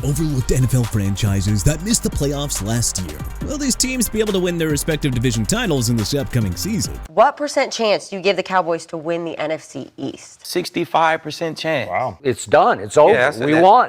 overlooked NFL franchises that missed the playoffs last year. Will these teams be able to win their respective division titles in this upcoming season? What % chance do you give the Cowboys to win the NFC East? 65% chance. Wow. It's done. It's over. Yeah, we won.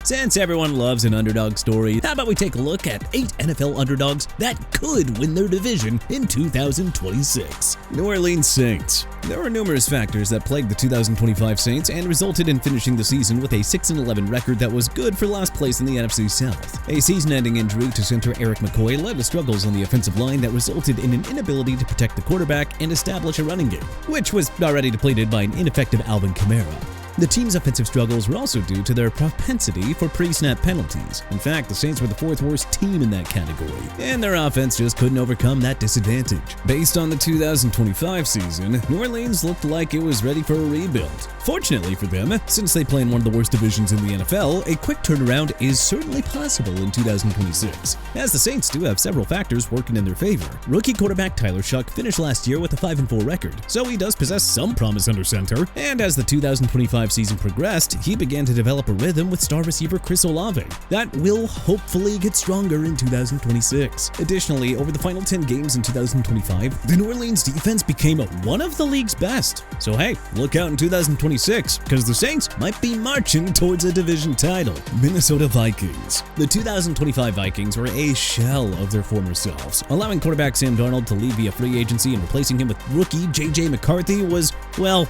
Since everyone loves an underdog story, how about we take a look at 8 NFL underdogs that could win their division in 2026. New Orleans Saints. There were numerous factors that plagued the 2025 Saints and resulted in finishing the season with a 6-11 record that was good for last place in the NFC South. A season-ending injury to center Eric McCoy led to struggles on the offensive line that resulted in an inability to protect the quarterback and establish a running game, which was already depleted by an ineffective Alvin Kamara. The team's offensive struggles were also due to their propensity for pre-snap penalties. In fact, the Saints were the 4th worst team in that category, and their offense just couldn't overcome that disadvantage. Based on the 2025 season, New Orleans looked like it was ready for a rebuild. Fortunately for them, since they play in one of the worst divisions in the NFL, a quick turnaround is certainly possible in 2026, as the Saints do have several factors working in their favor. Rookie quarterback Tyler Shuck finished last year with a 5-4 record, so he does possess some promise under center, and as the 2025 season progressed, he began to develop a rhythm with star receiver Chris Olave that will hopefully get stronger in 2026. Additionally, over the final 10 games in 2025, the New Orleans defense became one of the league's best. So hey, look out in 2026, because the Saints might be marching towards a division title. Minnesota Vikings. The 2025 Vikings were a shell of their former selves. Allowing quarterback Sam Darnold to leave via free agency and replacing him with rookie J.J. McCarthy was, well,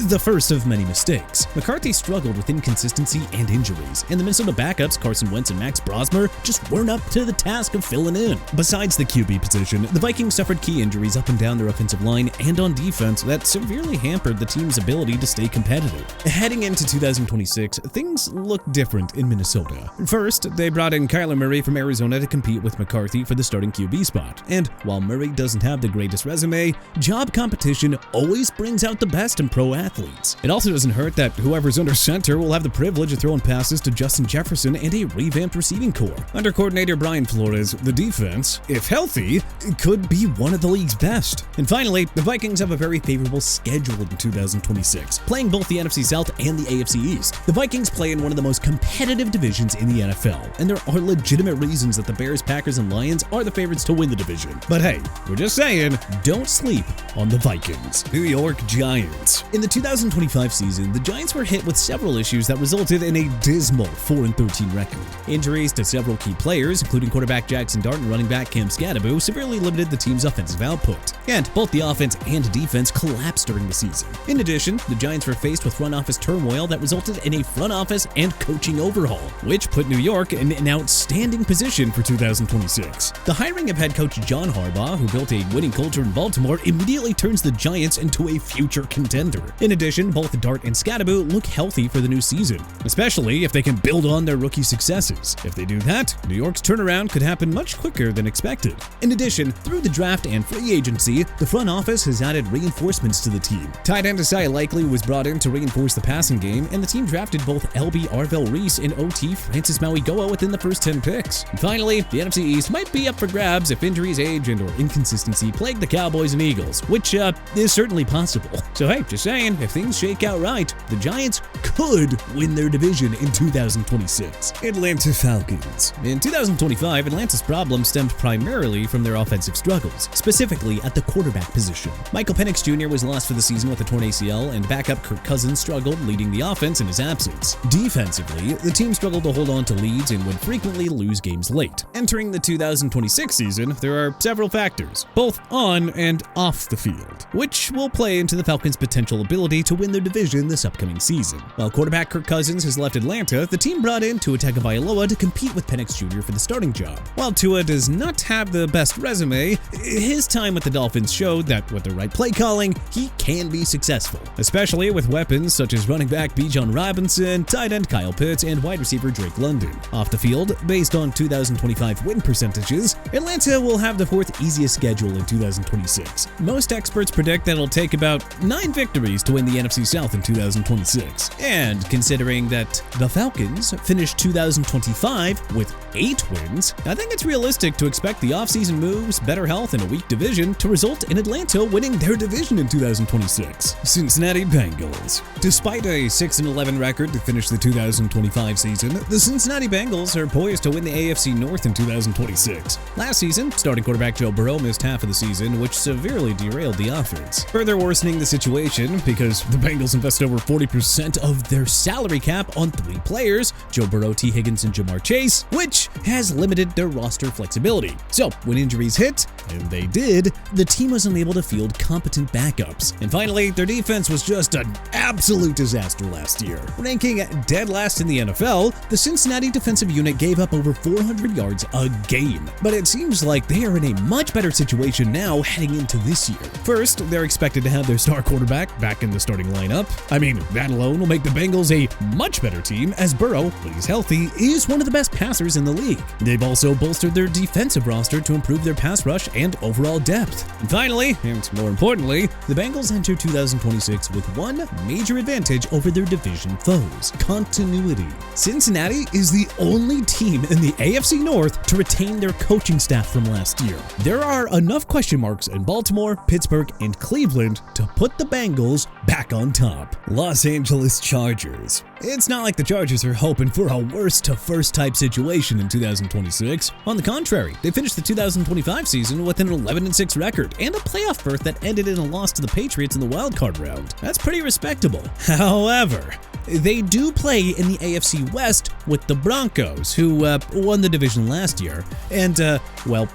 the first of many mistakes. McCarthy struggled with inconsistency and injuries, and the Minnesota backups Carson Wentz and Max Brosmer just weren't up to the task of filling in. Besides the QB position, the Vikings suffered key injuries up and down their offensive line and on defense that severely hampered the team's ability to stay competitive. Heading into 2026, things look different in Minnesota. First, they brought in Kyler Murray from Arizona to compete with McCarthy for the starting QB spot, and while Murray doesn't have the greatest resume, job competition always brings out the best in pro athletes. It also doesn't hurt that whoever's under center will have the privilege of throwing passes to Justin Jefferson and a revamped receiving corps. Under coordinator Brian Flores, the defense, if healthy, could be one of the league's best. And finally, the Vikings have a very favorable schedule in 2026, playing both the NFC South and the AFC East. The Vikings play in one of the most competitive divisions in the NFL, and there are legitimate reasons that the Bears, Packers, and Lions are the favorites to win the division. But hey, we're just saying, don't sleep on the Vikings. New York Giants. In the 2025 season, the Giants were hit with several issues that resulted in a dismal 4-13 record. Injuries to several key players, including quarterback Jackson Dart and running back Cam Scadaboo, severely limited the team's offensive output, and both the offense and defense collapsed during the season. In addition, the Giants were faced with front office turmoil that resulted in a front office and coaching overhaul, which put New York in an outstanding position for 2026. The hiring of head coach John Harbaugh, who built a winning culture in Baltimore, immediately turns the Giants into a future contender. In addition, both Dart and Scadaboo look healthy for the new season, especially if they can build on their rookie successes. If they do that, New York's turnaround could happen much quicker than expected. In addition, through the draft and free agency, the front office has added reinforcements to the team. Tight end Asai Likely was brought in to reinforce the passing game, and the team drafted both LB Arvell Reese and OT Francis Mauigoa within the first 10 picks. And finally, the NFC East might be up for grabs if injuries, age, and/or inconsistency plague the Cowboys and Eagles, which is certainly possible. So hey, just saying, if things shake out right, the Giants could win their division in 2026. Atlanta Falcons. In 2025, Atlanta's problems stemmed primarily from their offensive struggles, specifically at the quarterback position. Michael Penix Jr. was lost for the season with a torn ACL, and backup Kirk Cousins struggled leading the offense in his absence. Defensively, the team struggled to hold on to leads and would frequently lose games late. Entering the 2026 season, there are several factors, both on and off the field, which will play into the Falcons' potential ability to win their division this upcoming season. While quarterback Kirk Cousins has left Atlanta, the team brought in Tua Tagovailoa to compete with Penix Jr. for the starting job. While Tua does not have the best resume, his time with the Dolphins showed that with the right play calling, he can be successful, especially with weapons such as running back Bijan Robinson, tight end Kyle Pitts, and wide receiver Drake London. Off the field, based on 2025 win percentages, Atlanta will have the 4th easiest schedule in 2026. Most experts predict that it'll take about 9 victories to win the NFC South in 2026. 2026. And considering that the Falcons finished 2025 with 8 wins, I think it's realistic to expect the offseason moves, better health, and a weak division to result in Atlanta winning their division in 2026. Cincinnati Bengals. Despite a 6-11 record to finish the 2025 season, the Cincinnati Bengals are poised to win the AFC North in 2026. Last season, starting quarterback Joe Burrow missed half of the season, which severely derailed the offense, further worsening the situation because the Bengals invest over 40% of their salary cap on 3 players, Joe Burrow, T. Higgins, and Jamar Chase, which has limited their roster flexibility. So, when injuries hit, and they did, the team was unable to field competent backups. And finally, their defense was just an absolute disaster last year. Ranking dead last in the NFL, the Cincinnati defensive unit gave up over 400 yards a game. But it seems like they are in a much better situation now heading into this year. First, they're expected to have their star quarterback back in the starting lineup. I mean, that alone will make the Bengals a much better team, as Burrow, when he's healthy, is one of the best passers in the league. They've also bolstered their defensive roster to improve their pass rush and overall depth. And finally, and more importantly, the Bengals enter 2026 with one major advantage over their division foes: continuity. Cincinnati is the only team in the AFC North to retain their coaching staff from last year. There are enough question marks in Baltimore, Pittsburgh, and Cleveland to put the Bengals back on top. Los Angeles Chargers. It's not like the Chargers are hoping for a worst-to-first type situation in 2026. On the contrary, they finished the 2025 season with an 11-6 record and a playoff berth that ended in a loss to the Patriots in the wildcard round. That's pretty respectable. However, they do play in the AFC West with the Broncos, who won the division last year, and,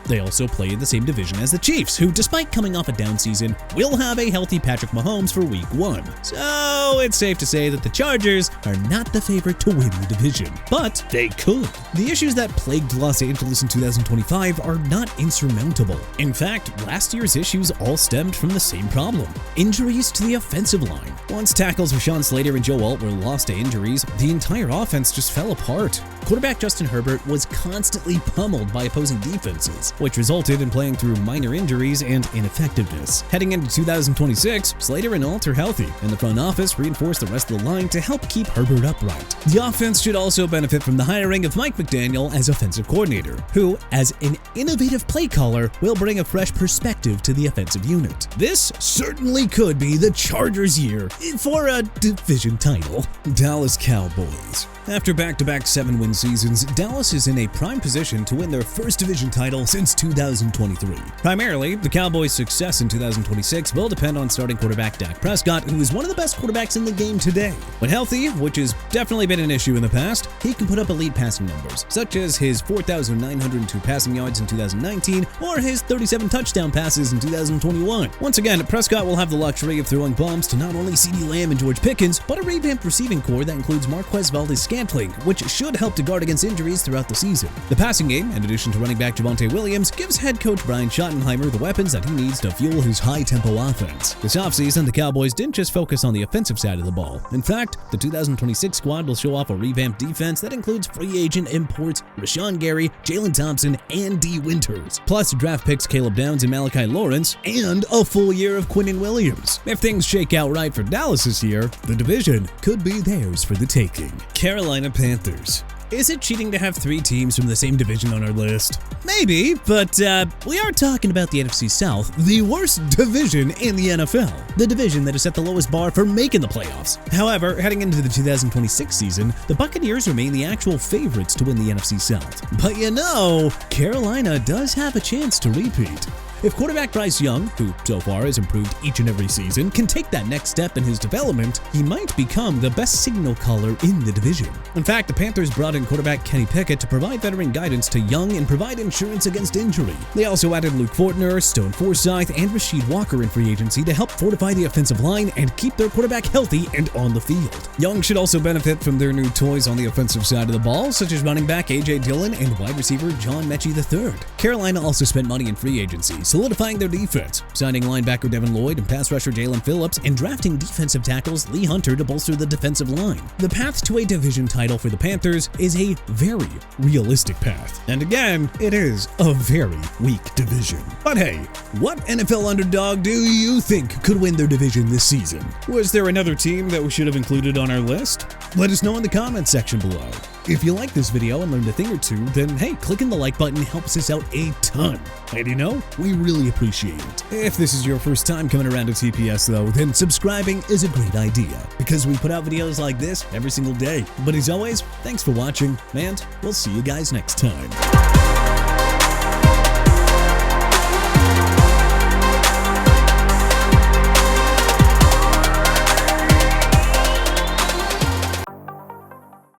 they also play in the same division as the Chiefs, who, despite coming off a down season, will have a healthy Patrick Mahomes for Week 1. So it's safe to say that the Chargers are not the favorite to win the division, but they could. The issues that plagued Los Angeles in 2025 are not insurmountable. In fact, last year's issues all stemmed from the same problem: injuries to the offensive line. Once tackles Rashawn Slater and Joe Alt were lost to injuries, the entire offense just fell apart. Quarterback Justin Herbert was constantly pummeled by opposing defenses, which resulted in playing through minor injuries and ineffectiveness. Heading into 2026, Slater and Alt are healthy, and the front office reinforced the rest of the line to help keep Herbert upright. The offense should also benefit from the hiring of Mike McDaniel as offensive coordinator, who, as an innovative play caller, will bring a fresh perspective to the offensive unit. This certainly could be the Chargers' year for a division title. Dallas Cowboys. After back-to-back 7-win seasons, Dallas is in a prime position to win their first division title since 2023. Primarily, the Cowboys' success in 2026 will depend on starting quarterback Dak Prescott, who is one of the best quarterbacks in the game today. When healthy, which has definitely been an issue in the past, he can put up elite passing numbers, such as his 4,902 passing yards in 2019 or his 37 touchdown passes in 2021. Once again, Prescott will have the luxury of throwing bombs to not only CeeDee Lamb and George Pickens, but a revamped receiving core that includes Marquez Valdes-Scantling, which should help to guard against injuries throughout the season. The passing game, in addition to running back Javonte Williams, gives head coach Brian Schottenheimer the weapons that he needs to fuel his high-tempo offense. This offseason, the Cowboys didn't just focus on the offensive side of the ball. In fact, the 2026 squad will show off a revamped defense that includes free agent imports Rashawn Gary, Jalen Thompson, and D. Winters, plus draft picks Caleb Downs and Malachi Lawrence, and a full year of Quinnen Williams. If things shake out right for Dallas this year, the division could be theirs for the taking. Carolina Panthers. Is it cheating to have 3 teams from the same division on our list? Maybe, but we are talking about the NFC South, the worst division in the NFL. The division that has set the lowest bar for making the playoffs. However, heading into the 2026 season, the Buccaneers remain the actual favorites to win the NFC South. But Carolina does have a chance to repeat. If quarterback Bryce Young, who so far has improved each and every season, can take that next step in his development, he might become the best signal caller in the division. In fact, the Panthers brought in quarterback Kenny Pickett to provide veteran guidance to Young and provide insurance against injury. They also added Luke Fortner, Stone Forsythe, and Rasheed Walker in free agency to help fortify the offensive line and keep their quarterback healthy and on the field. Young should also benefit from their new toys on the offensive side of the ball, such as running back A.J. Dillon and wide receiver John Mechie III. Carolina also spent money in free agency, solidifying their defense, signing linebacker Devin Lloyd and pass rusher Jalen Phillips, and drafting defensive tackles Lee Hunter to bolster the defensive line. The path to a division title for the Panthers is a very realistic path. And again, it is a very weak division. But hey, what NFL underdog do you think could win their division this season? Was there another team that we should have included on our list? Let us know in the comments section below. If you like this video and learned a thing or two, then hey, clicking the like button helps us out a ton. And you know, we really appreciate it. If this is your first time coming around to TPS though, then subscribing is a great idea because we put out videos like this every single day. But as always, thanks for watching, and we'll see you guys next time.